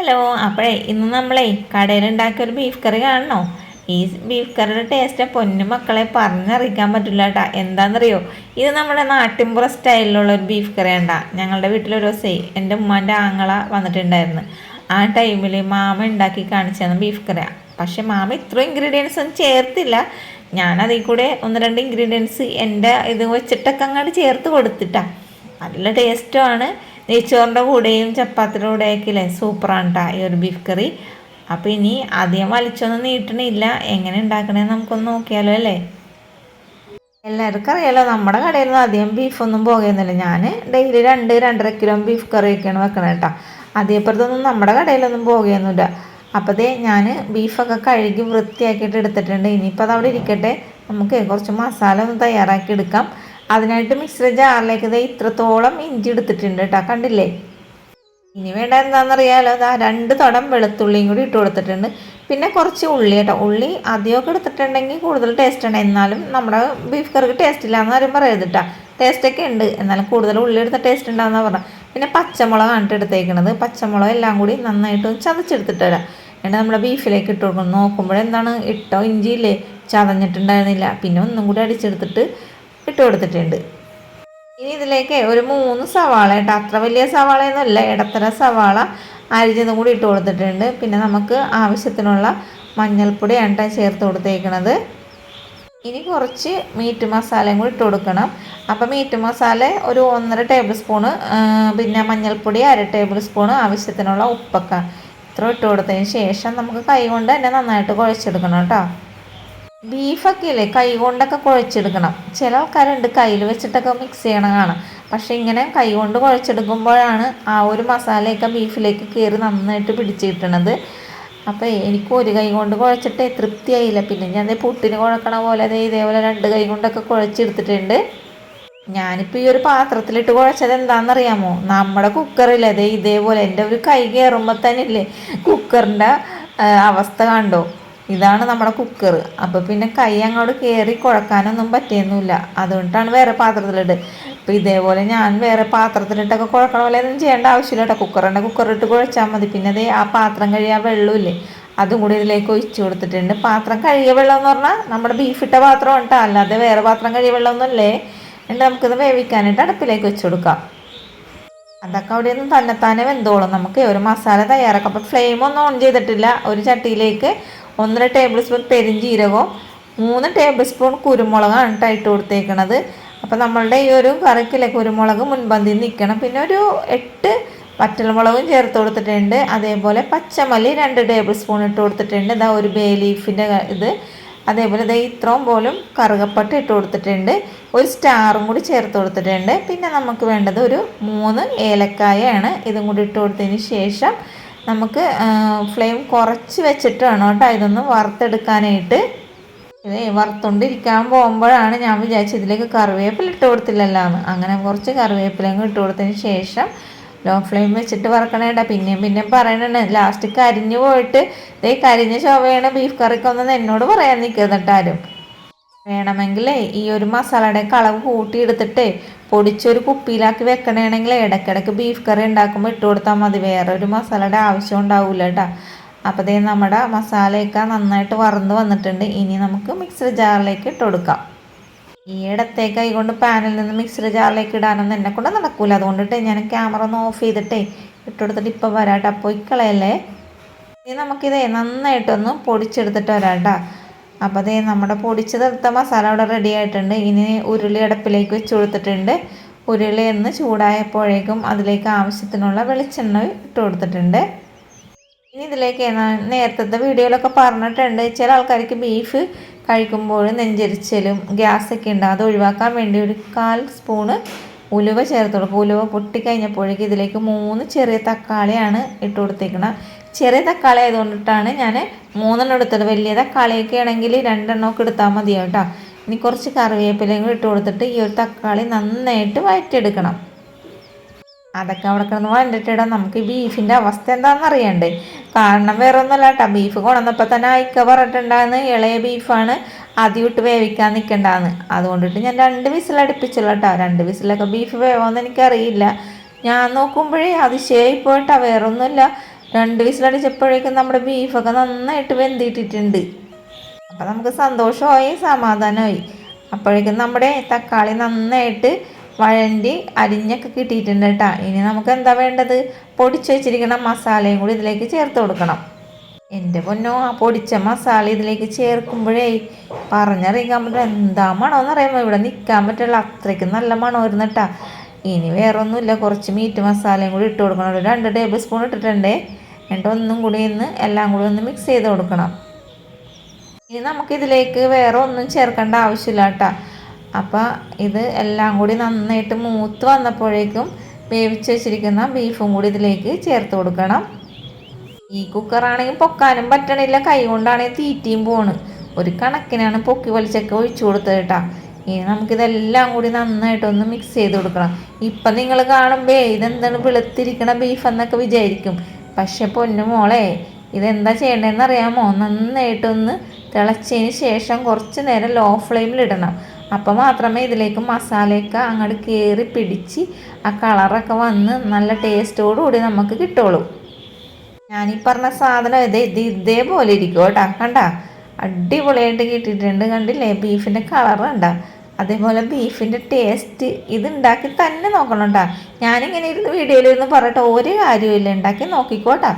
Hello. അപ്പോഴേ ഇന്ന് നമ്മളെ കടയിലുണ്ടാക്കിയ ഒരു ബീഫ് കറി കാണണോ? ഈ ബീഫ് കറിയുടെ ടേസ്റ്റ് പൊന്നു മക്കളെ പറഞ്ഞറിയിക്കാൻ പറ്റില്ല കേട്ടാ. എന്താണെന്നറിയോ, ഇത് നമ്മുടെ നാട്ടിൻപുറ സ്റ്റൈലിലുള്ള ഒരു ബീഫ് കറി ഉണ്ടാ. ഞങ്ങളുടെ വീട്ടിലൊരു ദിവസേ എൻ്റെ ഉമ്മാൻ്റെ ആങ്ങള വന്നിട്ടുണ്ടായിരുന്നു. ആ ടൈമിൽ മാമ ഉണ്ടാക്കി കാണിച്ചു തന്ന ബീഫ് കറിയാണ്. പക്ഷെ മാമ ഇത്രയും ഇൻഗ്രീഡിയൻസ് ഒന്നും ചേർത്തില്ല. ഞാനതിൽ കൂടെ ഒന്ന് രണ്ട് ഇൻഗ്രീഡിയൻസ് എൻ്റെ ഇത് വെച്ചിട്ടൊക്കെ അങ്ങോട്ട് ചേർത്ത് കൊടുത്തിട്ടാ. നല്ല ടേസ്റ്റുമാണ്. നെയ്ച്ചോറിൻ്റെ കൂടെയും ചപ്പാത്തിയുടെ കൂടെയൊക്കെ ഇല്ലേ, സൂപ്പറാണ് കേട്ടോ ഈ ഒരു ബീഫ് കറി. അപ്പോൾ ഇനി അധികം വലിച്ചൊന്നും നീട്ടണില്ല. എങ്ങനെ ഉണ്ടാക്കണേന്ന് നമുക്കൊന്ന് നോക്കിയാലോ അല്ലേ. എല്ലാവർക്കും അറിയാലോ, നമ്മുടെ കടയിൽ നിന്ന് അധികം ബീഫൊന്നും പോകുന്നില്ല. ഞാൻ ഡെയിലി 2-2.5 കിലോ ബീഫ് കറിയൊക്കെയാണ് വെക്കണത് കേട്ടോ. അതേപ്പുറത്തൊന്നും നമ്മുടെ കടയിലൊന്നും പോകുകയൊന്നുമില്ല. അപ്പോൾ ഞാൻ ബീഫൊക്കെ കഴുകി വൃത്തിയാക്കിയിട്ട് എടുത്തിട്ടുണ്ട്. ഇനിയിപ്പോൾ അത് അവിടെ ഇരിക്കട്ടെ. നമുക്ക് കുറച്ച് മസാല ഒന്ന് തയ്യാറാക്കി എടുക്കാം. അതിനായിട്ട് മിക്സിയുടെ ജാറിലേക്ക് ഇത്രത്തോളം ഇഞ്ചി എടുത്തിട്ടുണ്ട് കേട്ടോ, കണ്ടില്ലേ. ഇനി വേണ്ട എന്താണെന്നറിയാലോ, 2 തുടം വെളുത്തുള്ളിയും കൂടി ഇട്ട് കൊടുത്തിട്ടുണ്ട്. പിന്നെ കുറച്ച് ഉള്ളി കേട്ടോ. ഉള്ളി അധികമൊക്കെ എടുത്തിട്ടുണ്ടെങ്കിൽ കൂടുതൽ ടേസ്റ്റ് ഉണ്ട്. എന്നാലും നമ്മുടെ ബീഫ് കറിക്ക് ടേസ്റ്റ് ഇല്ല എന്ന് ആരും പറയരുത് കേട്ടോ. ടേസ്റ്റൊക്കെ ഉണ്ട്, എന്നാലും കൂടുതൽ ഉള്ളി എടുത്ത ടേസ്റ്റ് ഉണ്ടാകുന്ന പറഞ്ഞാൽ. പിന്നെ പച്ചമുളകാണ് എടുത്തേക്കണത്. പച്ചമുളക് എല്ലാം കൂടി നന്നായിട്ട് ചതച്ചെടുത്തിട്ട് വരാം. എന്നിട്ട് നമ്മുടെ ബീഫിലേക്ക് ഇട്ട് കൊടുക്കണം. നോക്കുമ്പോഴെന്താണ് ഇട്ടോ ഇഞ്ചിയില്ലേ, ചതഞ്ഞിട്ടുണ്ടായിരുന്നില്ല. പിന്നെ ഒന്നും കൂടി അടിച്ചെടുത്തിട്ട് ഇട്ട് കൊടുത്തിട്ടുണ്ട്. ഇനി ഇതിലേക്ക് ഒരു 3 സവാള കേട്ടോ, അത്ര വലിയ സവാളയൊന്നുമില്ല, ഇടത്തര സവാള അരിഞ്ഞതും കൂടി ഇട്ട് കൊടുത്തിട്ടുണ്ട്. പിന്നെ നമുക്ക് ആവശ്യത്തിനുള്ള മഞ്ഞൾപ്പൊടിയാണ് ചേർത്ത് കൊടുത്തേക്കണത്. ഇനി കുറച്ച് മീറ്റ് മസാലയും കൂടി ഇട്ട് കൊടുക്കണം. അപ്പോൾ മീറ്റ് മസാല ഒരു 1.5 ടേബിൾ സ്പൂണ്, പിന്നെ മഞ്ഞൾപ്പൊടി 1/2 ടേബിൾ സ്പൂണ്, ആവശ്യത്തിനുള്ള ഉപ്പൊക്കെ ഇത്ര ഇട്ട് കൊടുത്തതിന് ശേഷം നമുക്ക് കൈ കൊണ്ട് തന്നെ നന്നായിട്ട് കുഴച്ചെടുക്കണം കേട്ടോ. ബീഫൊക്കെ ഇല്ലേ കൈ കൊണ്ടൊക്കെ കുഴച്ചെടുക്കണം. ചില ആൾക്കാരുണ്ട് കയ്യിൽ വെച്ചിട്ടൊക്കെ മിക്സ് ചെയ്യണം കാണാം. പക്ഷെ ഇങ്ങനെ കൈ കൊണ്ട് കുഴച്ചെടുക്കുമ്പോഴാണ് ആ ഒരു മസാലയൊക്കെ ബീഫിലേക്ക് കയറി നന്നായിട്ട് പിടിച്ച് കിട്ടണത്. അപ്പോൾ എനിക്ക് ഒരു കൈ കൊണ്ട് കുഴച്ചിട്ട് തൃപ്തിയായില്ല. പിന്നെ ഞാൻ പുട്ടിന് കുഴക്കണ പോലെ ഇതേപോലെ 2 കൈ കൊണ്ടൊക്കെ കുഴച്ചെടുത്തിട്ടുണ്ട്. ഞാനിപ്പോൾ ഈ ഒരു പാത്രത്തിലിട്ട് കുഴച്ചത് എന്താണെന്നറിയാമോ, നമ്മുടെ കുക്കറില്ലേ ഇതേപോലെ എൻ്റെ ഒരു കൈ കയറുമ്പോൾ തന്നെ ഇല്ലേ കുക്കറിൻ്റെ അവസ്ഥ കണ്ടോ. ഇതാണ് നമ്മുടെ കുക്കർ. അപ്പോൾ പിന്നെ കൈ അങ്ങോട്ട് കയറി കുഴക്കാനൊന്നും പറ്റിയൊന്നുമില്ല. അതുകൊണ്ടാണ് വേറെ പാത്രത്തിലിട്ട്. അപ്പോൾ ഇതേപോലെ ഞാൻ വേറെ പാത്രത്തിലിട്ടൊക്കെ കുഴക്കണ പോലെ ഒന്നും ചെയ്യേണ്ട ആവശ്യമില്ല കേട്ടോ. കുക്കറിട്ട് കുഴച്ചാൽ മതി. പിന്നെ ആ പാത്രം കഴുകിയ വെള്ളമില്ലേ, അതും കൂടി ഇതിലേക്ക് ഒഴിച്ച് കൊടുത്തിട്ടുണ്ട്. പാത്രം കഴുകിയ വെള്ളം എന്ന് പറഞ്ഞാൽ നമ്മുടെ ബീഫിട്ട പാത്രം കേട്ടോ, അല്ലാതെ വേറെ പാത്രം കഴുകിയ വെള്ളമൊന്നുമല്ലേ. എന്നിട്ട് നമുക്കിത് വേവിക്കാനായിട്ട് അടുപ്പിലേക്ക് വെച്ച് കൊടുക്കാം. അതൊക്കെ അവിടെ ഒന്നും തന്നെത്താനെ വെന്തോളും. നമുക്ക് ഒരു മസാല തയ്യാറാക്കാം. അപ്പോൾ ഫ്ലെയിം ഒന്നും ഓൺ ചെയ്തിട്ടില്ല. ഒരു ചട്ടിയിലേക്ക് 1.5 ടേബിൾ സ്പൂൺ പെരിഞ്ചീരകവും 3 ടേബിൾ സ്പൂൺ കുരുമുളകാണ് ഇട്ട് കൊടുത്തേക്കണത്. അപ്പോൾ നമ്മളുടെ ഈ ഒരു കറിക്കിലെ കുരുമുളക് മുൻപന്തിയിൽ നിൽക്കണം. പിന്നെ ഒരു 8 വറ്റൽമുളകും ചേർത്ത് കൊടുത്തിട്ടുണ്ട്. അതേപോലെ പച്ചമല്ലി 2 ടേബിൾ സ്പൂൺ ഇട്ട് കൊടുത്തിട്ടുണ്ട്. ഇതാ ഒരു ബേ ലീഫിൻ്റെ ഇത്. അതേപോലെ ഇത്രയും പോലും കറുകപ്പട്ട ഇട്ട് കൊടുത്തിട്ടുണ്ട്. ഒരു സ്റ്റാറും കൂടി ചേർത്ത് കൊടുത്തിട്ടുണ്ട്. പിന്നെ നമുക്ക് വേണ്ടത് ഒരു 3 ഏലക്കായാണ്. ഇതും കൂടി ഇട്ട് കൊടുത്തതിന് ശേഷം നമുക്ക് ഫ്ലെയിം കുറച്ച് വെച്ചിട്ട് വേണം കേട്ടോ ഇതൊന്ന് വറുത്തെടുക്കാനായിട്ട്. ഇത് വറുത്തുകൊണ്ടിരിക്കാൻ പോകുമ്പോഴാണ് ഞാൻ വിചാരിച്ചത് ഇതിലേക്ക് കറിവേപ്പില ഇട്ട് കൊടുത്തില്ലല്ലോ എന്ന്. അങ്ങനെ കുറച്ച് കറിവേപ്പിലയും ഇട്ട് കൊടുത്തതിന് ശേഷം ലോ ഫ്ലെയിം വെച്ചിട്ട് വറക്കണേണ്ട. പിന്നെയും പറയണേ ലാസ്റ്റ് കരിഞ്ഞു പോയിട്ട് കരിഞ്ഞ ചൊവ്വയാണ് ബീഫ് കറിക്കൊന്നും എന്നോട് പറയാൻ നിൽക്കുന്നുണ്ട് ആരും. വേണമെങ്കിൽ ഈ ഒരു മസാലയുടെ അളവ് കൂട്ടിയെടുത്തിട്ട് പൊടിച്ചൊരു കുപ്പിയിലാക്കി വെക്കണമെങ്കിൽ ഇടയ്ക്കിടയ്ക്ക് ബീഫ് കറി ഉണ്ടാക്കുമ്പോൾ ഇട്ട് കൊടുത്താൽ മതി. വേറൊരു മസാലയുടെ ആവശ്യം ഉണ്ടാവില്ല കേട്ടോ. അപ്പോൾ നമ്മുടെ മസാലയൊക്കെ നന്നായിട്ട് വറന്ന് വന്നിട്ടുണ്ട്. ഇനി നമുക്ക് മിക്സർ ജാറിലേക്ക് ഇട്ട് കൊടുക്കാം. ഈ ഇടത്തെ കൈ കൊണ്ട് പാനിൽ നിന്ന് മിക്സർ ജാറിലേക്ക് ഇടാനൊന്നും എന്നെ കൊണ്ട് നടക്കൂല. അതുകൊണ്ടിട്ട് ഞാൻ ക്യാമറ ഒന്ന് ഓഫ് ചെയ്തിട്ടേ ഇട്ട് കൊടുത്തിട്ട് ഇപ്പോൾ വരാട്ടോ. അപ്പോൾ ഇക്കളയല്ലേ. ഇനി നമുക്കിത് നന്നായിട്ടൊന്ന് പൊടിച്ചെടുത്തിട്ട് വരാട്ടോ. അപ്പോൾ നമ്മുടെ പൊടിച്ചെടുത്ത മസാല അവിടെ റെഡി ആയിട്ടുണ്ട്. ഇനി ഉരുളി അടുപ്പിലേക്ക് വെച്ച് കൊടുത്തിട്ടുണ്ട്. ഉരുളി ഒന്ന് ചൂടായപ്പോഴേക്കും അതിലേക്ക് ആവശ്യത്തിനുള്ള വെളിച്ചെണ്ണ ഇട്ട് കൊടുത്തിട്ടുണ്ട്. ഇനി ഇതിലേക്ക് നേരത്തെ വീഡിയോയിലൊക്കെ പറഞ്ഞിട്ടുണ്ട്, ചില ആൾക്കാർക്ക് ബീഫ് കഴിക്കുമ്പോൾ നെഞ്ചരിച്ചലും ഗ്യാസൊക്കെ ഉണ്ട്. അത് ഒഴിവാക്കാൻ വേണ്ടി ഒരു 1/4 സ്പൂണ് ഉലുവ ചേർത്ത് കൊടുക്കും. ഉലുവ പൊട്ടിക്കഴിഞ്ഞപ്പോഴേക്കും ഇതിലേക്ക് 3 ചെറിയ തക്കാളിയാണ് ഇട്ട് കൊടുത്തേക്കണം. ചെറിയ തക്കാളി ആയതുകൊണ്ടിട്ടാണ് ഞാൻ 3 എടുത്തത്. വലിയ തക്കാളിയൊക്കെ ആണെങ്കിൽ 2 എടുത്താൽ മതിയാവും കേട്ടോ. ഇനി കുറച്ച് കറിവേപ്പിലയും കൂടി ഇട്ട് കൊടുത്തിട്ട് ഈ ഒരു തക്കാളി നന്നായിട്ട് വഴറ്റിയെടുക്കണം. അതൊക്കെ അവിടെ കിടന്ന് വഴണ്ടിട്ടിടാം. നമുക്ക് ഈ ബീഫിൻ്റെ അവസ്ഥ എന്താണെന്ന് അറിയണ്ടേ. കാരണം വേറെ ഒന്നുമല്ല കേട്ടോ, ബീഫ് കൊണ്ടുവന്നപ്പോൾ തന്നെ അയക്ക പറഞ്ഞിട്ടുണ്ടാകുന്ന ഇളയ ബീഫാണ്, ആദ്യം ഇട്ട് വേവിക്കാൻ നിൽക്കണ്ടാന്ന്. അതുകൊണ്ടിട്ട് ഞാൻ 2 വിസിൽ അടുപ്പിച്ചുള്ള കേട്ടോ. 2 വിസിലൊക്കെ ബീഫ് വേവോന്ന് എനിക്കറിയില്ല. ഞാൻ നോക്കുമ്പോഴേ അതിശയായി പോയിട്ടാ, വേറൊന്നുമില്ല. 2 വിസിലടിച്ചപ്പോഴേക്കും നമ്മുടെ ബീഫൊക്കെ നന്നായിട്ട് വെന്തിട്ടിട്ടുണ്ട്. അപ്പം നമുക്ക് സന്തോഷമായി സമാധാനമായി. അപ്പോഴേക്കും നമ്മുടെ തക്കാളി നന്നായിട്ട് വഴണ്ടി അരിഞ്ഞൊക്കെ കിട്ടിയിട്ടുണ്ട് കേട്ടോ. ഇനി നമുക്ക് എന്താ വേണ്ടത്, പൊടിച്ച് വെച്ചിരിക്കുന്ന മസാലയും കൂടി ഇതിലേക്ക് ചേർത്ത് കൊടുക്കണം. എൻ്റെ പൊന്നോ, ആ പൊടിച്ച മസാല ഇതിലേക്ക് ചേർക്കുമ്പോഴേ പറഞ്ഞറിയിക്കാൻ പറ്റില്ല എന്താ മണമെന്ന് അറിയാമോ. ഇവിടെ നിൽക്കാൻ പറ്റില്ല, അത്രയ്ക്ക് നല്ല മണമായിരുന്നു കേട്ടോ. ഇനി വേറെ ഒന്നുമില്ല, കുറച്ച് മീറ്റ് മസാലയും കൂടി ഇട്ട് കൊടുക്കണം. ഒരു 2 ടേബിൾ സ്പൂൺ ഇട്ടിട്ടുണ്ടേ. എന്നിട്ട് ഒന്നും കൂടി എല്ലാം കൂടി ഒന്ന് മിക്സ് ചെയ്ത് കൊടുക്കണം. ഇനി നമുക്കിതിലേക്ക് വേറെ ഒന്നും ചേർക്കേണ്ട ആവശ്യമില്ല കേട്ടോ. അപ്പോൾ ഇത് എല്ലാം കൂടി നന്നായിട്ട് മൂത്ത് വന്നപ്പോഴേക്കും വേവിച്ച് വെച്ചിരിക്കുന്ന ബീഫും കൂടി ഇതിലേക്ക് ചേർത്ത് കൊടുക്കണം. ഈ കുക്കറാണെങ്കിൽ പൊക്കാനും പറ്റണില്ല, കൈ കൊണ്ടാണെങ്കിൽ തീറ്റിയും പോണ്. ഒരു കണക്കിനാണ് പൊക്കി വലിച്ചൊക്കെ ഒഴിച്ചു കൊടുത്തത് കേട്ടോ. ഇനി നമുക്കിതെല്ലാം കൂടി നന്നായിട്ടൊന്ന് മിക്സ് ചെയ്ത് കൊടുക്കണം. ഇപ്പം നിങ്ങൾ കാണുമ്പോൾ ഇതെന്താണ് വെളുത്തിരിക്കണ ബീഫ് എന്നൊക്കെ വിചാരിക്കും. പക്ഷെ പൊന്നു മോളെ, ഇതെന്താ ചെയ്യേണ്ടതെന്ന് അറിയാമോ, നന്നായിട്ടൊന്ന് തിളച്ചതിന് ശേഷം കുറച്ച് നേരം ലോ ഫ്ലെയിമിലിടണം. അപ്പോൾ മാത്രമേ ഇതിലേക്ക് മസാലയൊക്കെ അങ്ങോട്ട് കയറി പിടിച്ച് ആ കളറൊക്കെ വന്ന് നല്ല ടേസ്റ്റോടുകൂടി നമുക്ക് കിട്ടുള്ളൂ. ഞാനീ പറഞ്ഞ സാധനം ഇതേപോലെ ഇരിക്കും കേട്ടോ. കണ്ട അടിപൊളിയായിട്ട് കിട്ടിയിട്ടുണ്ട്. കണ്ടില്ലേ ബീഫിൻ്റെ കളർ കണ്ട. അതേപോലെ ബീഫിൻ്റെ ടേസ്റ്റ് ഇത് ഉണ്ടാക്കി തന്നെ നോക്കണം കേട്ടോ. ഞാനിങ്ങനെ ഇരുന്ന് വീഡിയോയിലിരുന്ന് പറയട്ടെ ഒരു കാര്യമില്ല, ഉണ്ടാക്കി നോക്കിക്കോട്ടോ.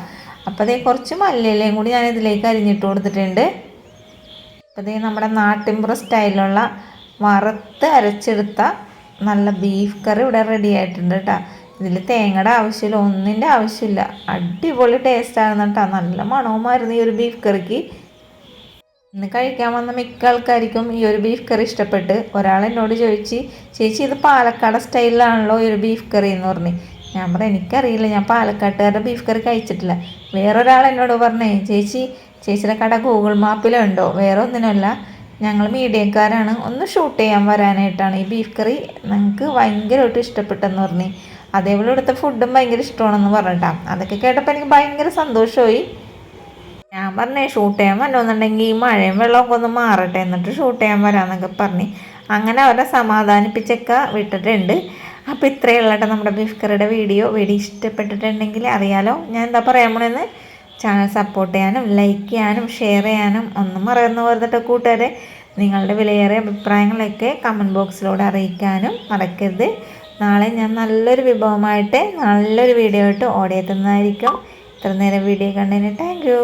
അപ്പോൾ അതേ കുറച്ച് മല്ലിയിലയും കൂടി ഞാൻ ഇതിലേക്ക് അരിഞ്ഞിട്ട് കൊടുത്തിട്ടുണ്ട്. അപ്പോൾ അതേ നമ്മുടെ നാട്ടിൻപുറ സ്റ്റൈലിലുള്ള വറുത്ത് അരച്ചെടുത്ത നല്ല ബീഫ് കറി ഇവിടെ റെഡി ആയിട്ടുണ്ട് കേട്ടോ. ഇതിൽ തേങ്ങയുടെ ആവശ്യമില്ല, ഒന്നിൻ്റെ ആവശ്യമില്ല. അടിപൊളി ടേസ്റ്റായിരുന്നു കേട്ടോ. നല്ല മണവുമായിരുന്നു ഈ ഒരു ബീഫ് കറിക്ക്. ഇന്ന് കഴിക്കാൻ വന്ന മിക്ക ആൾക്കാർക്കും ഈ ഒരു ബീഫ് കറി ഇഷ്ടപ്പെട്ട്. ഒരാൾ എന്നോട് ചോദിച്ച്, ചേച്ചി ഇത് പാലക്കാട് സ്റ്റൈലിലാണല്ലോ ഈ ഒരു ബീഫ് കറി എന്ന് പറഞ്ഞ്. ഞാൻ പറഞ്ഞു എനിക്കറിയില്ല, ഞാൻ പാലക്കാട്ടുകാരുടെ ബീഫ് കറി കഴിച്ചിട്ടില്ല. വേറൊരാൾ എന്നോട് പറഞ്ഞേ, ചേച്ചിയുടെ കട ഗൂഗിൾ മാപ്പിലുണ്ടോ? വേറെ ഒന്നിനല്ല, ഞങ്ങൾ മീഡിയക്കാരാണ്, ഒന്ന് ഷൂട്ട് ചെയ്യാൻ വരാനായിട്ടാണ്. ഈ ബീഫ് കറി ഞങ്ങൾക്ക് ഭയങ്കരമായിട്ട് ഇഷ്ടപ്പെട്ടെന്ന് പറഞ്ഞ്. അതേപോലെ ഇവിടുത്തെ ഫുഡും ഭയങ്കര ഇഷ്ടമാണെന്ന് പറഞ്ഞിട്ടാ. അതൊക്കെ കേട്ടപ്പോൾ എനിക്ക് ഭയങ്കര സന്തോഷമായി. ഞാൻ പറഞ്ഞേ ഷൂട്ട് ചെയ്യാൻ വരണമെന്നുണ്ടെങ്കിൽ ഈ മഴയും വെള്ളമൊക്കെ ഒന്ന് മാറട്ടെ, എന്നിട്ട് ഷൂട്ട് ചെയ്യാൻ വരാമെന്നൊക്കെ പറഞ്ഞ് അങ്ങനെ അവരെ സമാധാനിപ്പിച്ചൊക്കെ വിട്ടിട്ടുണ്ട്. അപ്പോൾ ഇത്രയേ ഉള്ളൂ നമ്മുടെ ബീഫ് കറിയുടെ വീഡിയോ ഇഷ്ടപ്പെട്ടിട്ടുണ്ടെങ്കിൽ അറിയാലോ ഞാൻ എന്താ പറയാൻ പോണെന്ന്. ചാനൽ സപ്പോർട്ട് ചെയ്യാനും ലൈക്ക് ചെയ്യാനും ഷെയർ ചെയ്യാനും ഒന്നും മറന്നു പോരുതട്ടോ കൂട്ടുകാരെ. നിങ്ങളുടെ വിലയേറിയ അഭിപ്രായങ്ങളൊക്കെ കമൻറ്റ് ബോക്സിലൂടെ അറിയിക്കാനും മറക്കരുത്. നാളെ ഞാൻ നല്ലൊരു വിഭവമായിട്ട് നല്ലൊരു വീഡിയോ ആയിട്ട് ഓടിയെത്തുന്നതായിരിക്കും. ഇത്ര നേരം വീഡിയോ കണ്ടതിന് താങ്ക് യു.